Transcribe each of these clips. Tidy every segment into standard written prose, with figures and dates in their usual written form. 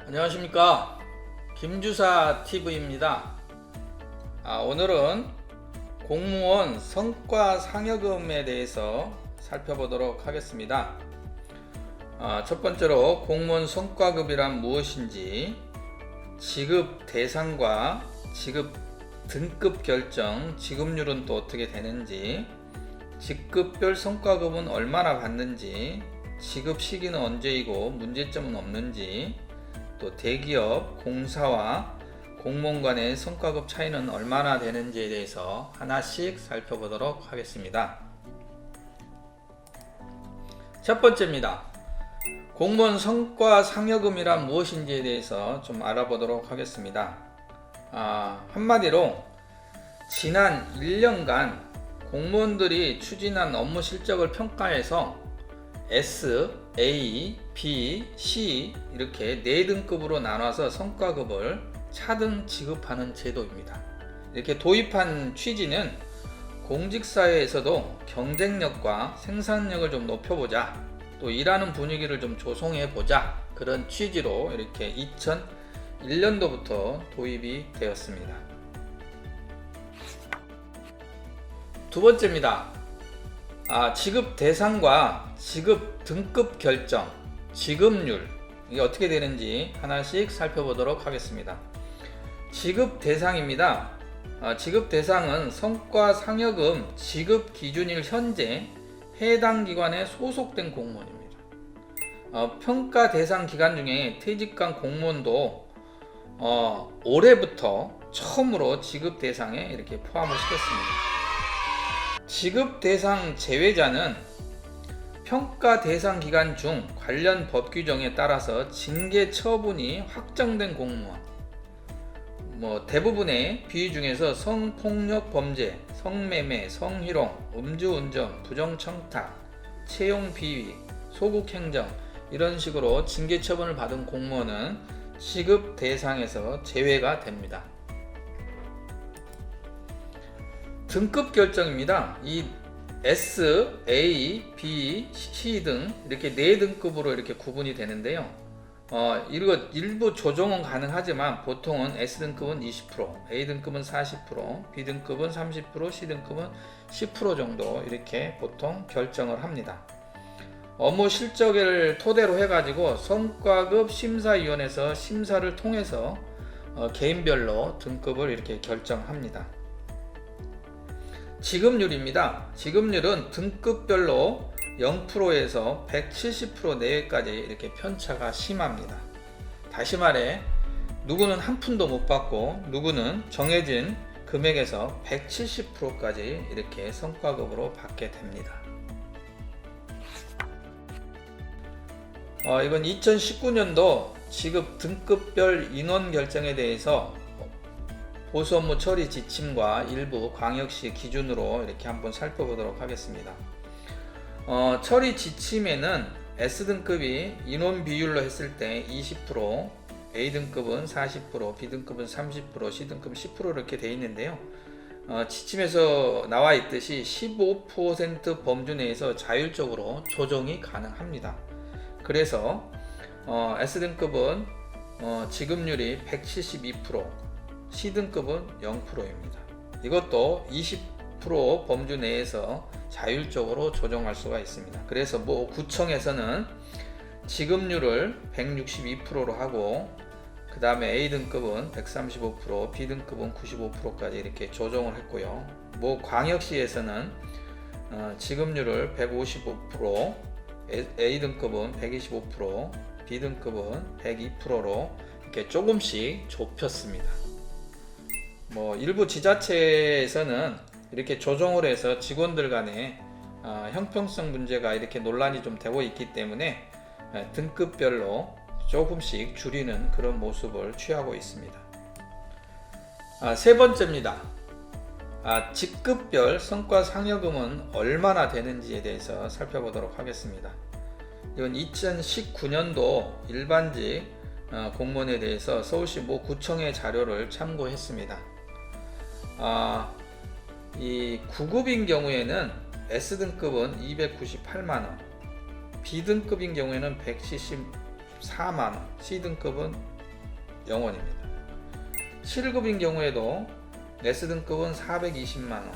안녕하십니까, 김주사 TV입니다. 오늘은 공무원 성과 상여금에 대해서 살펴보도록 하겠습니다. 첫 번째로 공무원 성과급이란 무엇인지, 지급 대상과 지급 등급 결정, 지급률은 또 어떻게 되는지, 직급별 성과급은 얼마나 받는지, 지급 시기는 언제이고 문제점은 없는지, 또 대기업, 공사와 공무원 간의 성과급 차이는 얼마나 되는지에 대해서 하나씩 살펴보도록 하겠습니다. 첫 번째입니다. 공무원 성과 상여금이란 무엇인지에 대해서 좀 알아보도록 하겠습니다. 한마디로 지난 1년간 공무원들이 추진한 업무 실적을 평가해서 S, A, B, C 이렇게 4등급으로 나눠서 성과급을 차등 지급하는 제도입니다. 이렇게 도입한 취지는 공직사회에서도 경쟁력과 생산력을 좀 높여보자, 또 일하는 분위기를 좀 조성해보자, 그런 취지로 이렇게 2001년도부터 도입이 되었습니다. 두 번째입니다. 지급 대상과 지급 등급 결정, 지급률, 이게 어떻게 되는지 하나씩 살펴보도록 하겠습니다. 지급 대상입니다. 지급 대상은 성과 상여금 지급 기준일 현재 해당 기관에 소속된 공무원입니다. 평가 대상 기간 중에 퇴직한 공무원도 올해부터 처음으로 지급 대상에 이렇게 포함을 시켰습니다. 지급 대상 제외자는 평가 대상 기간 중 관련 법 규정에 따라서 징계 처분이 확정된 공무원, 대부분의 비위 중에서 성폭력 범죄, 성매매, 성희롱, 음주운전, 부정청탁, 채용 비위, 소극행정 이런 식으로 징계 처분을 받은 공무원은 지급 대상에서 제외가 됩니다. 등급 결정입니다. 이 S, A, B, C 등 이렇게 4등급으로 이렇게 구분이 되는데요. 일부 조정은 가능하지만 보통은 S등급은 20%, A등급은 40%, B등급은 30%, C등급은 10% 정도 이렇게 보통 결정을 합니다. 업무 실적을 토대로 해가지고 성과급 심사위원회에서 심사를 통해서 개인별로 등급을 이렇게 결정합니다. 지급률입니다. 지급률은 등급별로 0%에서 170% 내외까지 이렇게 편차가 심합니다. 다시 말해, 누구는 한 푼도 못 받고 누구는 정해진 금액에서 170%까지 이렇게 성과급으로 받게 됩니다. 이건 2019년도 지급 등급별 인원 결정에 대해서 보수 업무 처리 지침과 일부 광역시 기준으로 이렇게 한번 살펴보도록 하겠습니다. 처리 지침에는 S등급이 인원 비율로 했을 때 20%, A등급은 40%, B등급은 30%, C등급은 10% 이렇게 되어 있는데요. 지침에서 나와 있듯이 15% 범주 내에서 자율적으로 조정이 가능합니다. 그래서 S등급은 지급률이 172%, C등급은 0%입니다. 이것도 20% 범주 내에서 자율적으로 조정할 수가 있습니다. 그래서 구청에서는 지급률을 162%로 하고, 그 다음에 A등급은 135%, B등급은 95%까지 이렇게 조정을 했고요. 광역시에서는 지급률을 155%, A등급은 125%, B등급은 102%로 이렇게 조금씩 좁혔습니다. 일부 지자체에서는 이렇게 조정을 해서 직원들 간에 형평성 문제가 이렇게 논란이 좀 되고 있기 때문에 등급별로 조금씩 줄이는 그런 모습을 취하고 있습니다. 세 번째입니다. 직급별 성과 상여금은 얼마나 되는지에 대해서 살펴보도록 하겠습니다. 이건 2019년도 일반직 공무원에 대해서 서울시 모 구청의 자료를 참고했습니다. 이 9급인 경우에는 S등급은 298만원, B등급인 경우에는 174만원, C등급은 0원입니다. 7급인 경우에도 S등급은 420만원,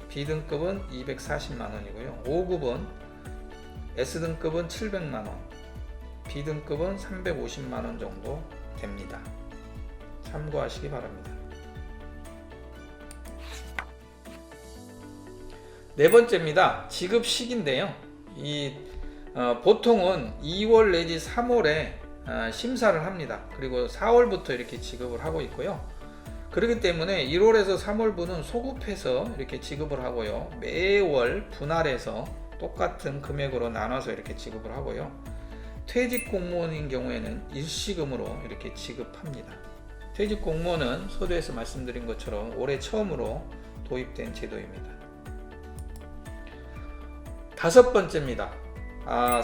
B등급은 240만원이고요. 5급은 S등급은 700만원, B등급은 350만원 정도 됩니다. 참고하시기 바랍니다. 네 번째입니다. 지급 시기인데요. 보통은 2월 내지 3월에 심사를 합니다. 그리고 4월부터 이렇게 지급을 하고 있고요. 그렇기 때문에 1월에서 3월분은 소급해서 이렇게 지급을 하고요. 매월 분할해서 똑같은 금액으로 나눠서 이렇게 지급을 하고요. 퇴직 공무원인 경우에는 일시금으로 이렇게 지급합니다. 퇴직 공무원은 서두에서 말씀드린 것처럼 올해 처음으로 도입된 제도입니다. 다섯 번째입니다.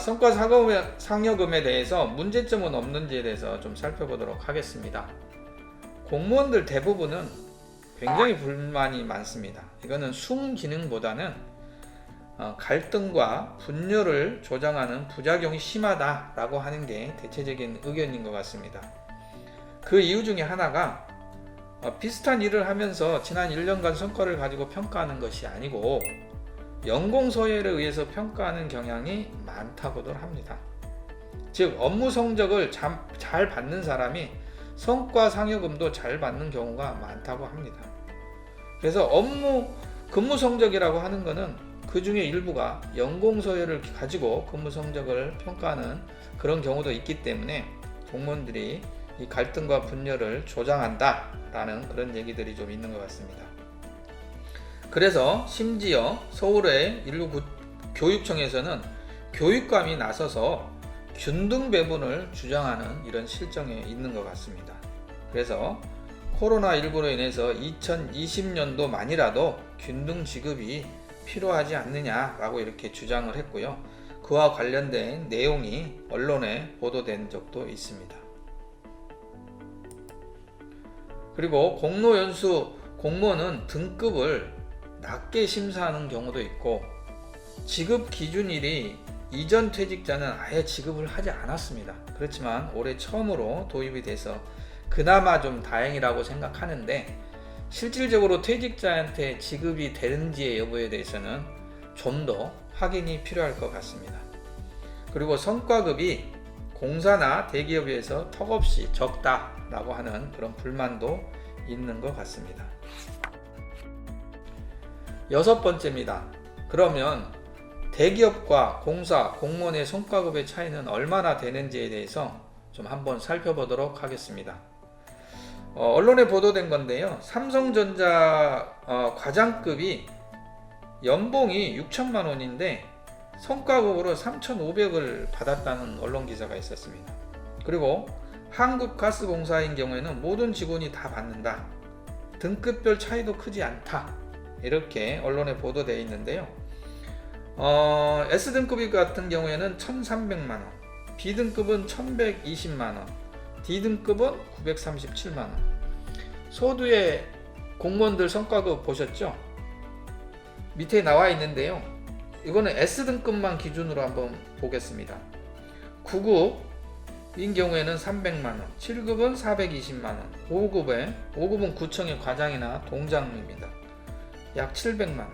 성과상여금에 대해서 문제점은 없는지에 대해서 좀 살펴보도록 하겠습니다. 공무원들 대부분은 굉장히 불만이 많습니다. 이거는 순기능보다는 갈등과 분열을 조장하는 부작용이 심하다라고 하는 게 대체적인 의견인 것 같습니다. 그 이유 중에 하나가 비슷한 일을 하면서 지난 1년간 성과를 가지고 평가하는 것이 아니고 연공서열에 의해서 평가하는 경향이 많다고들 합니다. 즉 업무 성적을 잘 받는 사람이 성과상여금도 잘 받는 경우가 많다고 합니다. 그래서 근무 성적이라고 하는 것은 그 중에 일부가 연공서열을 가지고 근무 성적을 평가하는 그런 경우도 있기 때문에 공무원들이 이 갈등과 분열을 조장한다라는 그런 얘기들이 좀 있는 것 같습니다. 그래서 심지어 서울의 일부 교육청에서는 교육감이 나서서 균등 배분을 주장하는 이런 실정에 있는 것 같습니다. 그래서 코로나19로 인해서 2020년도만이라도 균등 지급이 필요하지 않느냐라고 이렇게 주장을 했고요. 그와 관련된 내용이 언론에 보도된 적도 있습니다. 그리고 공로연수 공무원은 등급을 낮게 심사하는 경우도 있고 지급 기준일이 이전 퇴직자는 아예 지급을 하지 않았습니다. 그렇지만 올해 처음으로 도입이 돼서 그나마 좀 다행이라고 생각하는데 실질적으로 퇴직자한테 지급이 되는지의 여부에 대해서는 좀 더 확인이 필요할 것 같습니다. 그리고 성과급이 공사나 대기업에 비해서 턱없이 적다라고 하는 그런 불만도 있는 것 같습니다. 여섯 번째입니다. 그러면 대기업과 공사, 공무원의 성과급의 차이는 얼마나 되는지에 대해서 좀 한번 살펴보도록 하겠습니다. 언론에 보도된 건데요. 삼성전자 과장급이 연봉이 6천만 원인데 성과급으로 3,500을 받았다는 언론 기사가 있었습니다. 그리고 한국가스공사인 경우에는 모든 직원이 다 받는다. 등급별 차이도 크지 않다. 이렇게 언론에 보도되어 있는데요. S등급 같은 경우에는 1,300만원, B등급은 1,120만원, D등급은 937만원. 서두에 공무원들 성과급 보셨죠? 밑에 나와 있는데요. 이거는 S등급만 기준으로 한번 보겠습니다. 9급인 경우에는 300만원, 7급은 420만원, 5급은 구청의 과장이나 동장입니다. 약 700만원.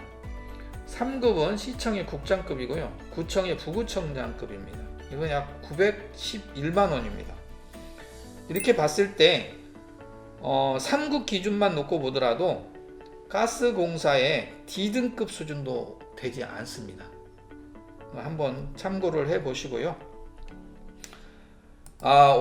3급은 시청의 국장급이고요. 구청의 부구청장급입니다. 이건 약 911만원입니다. 이렇게 봤을 때 3급 기준만 놓고 보더라도 가스공사의 D등급 수준도 되지 않습니다. 한번 참고를 해 보시고요.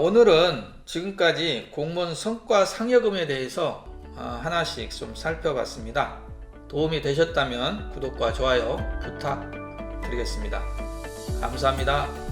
오늘은 지금까지 공무원 성과상여금에 대해서 하나씩 좀 살펴봤습니다. 도움이 되셨다면 구독과 좋아요 부탁드리겠습니다. 감사합니다.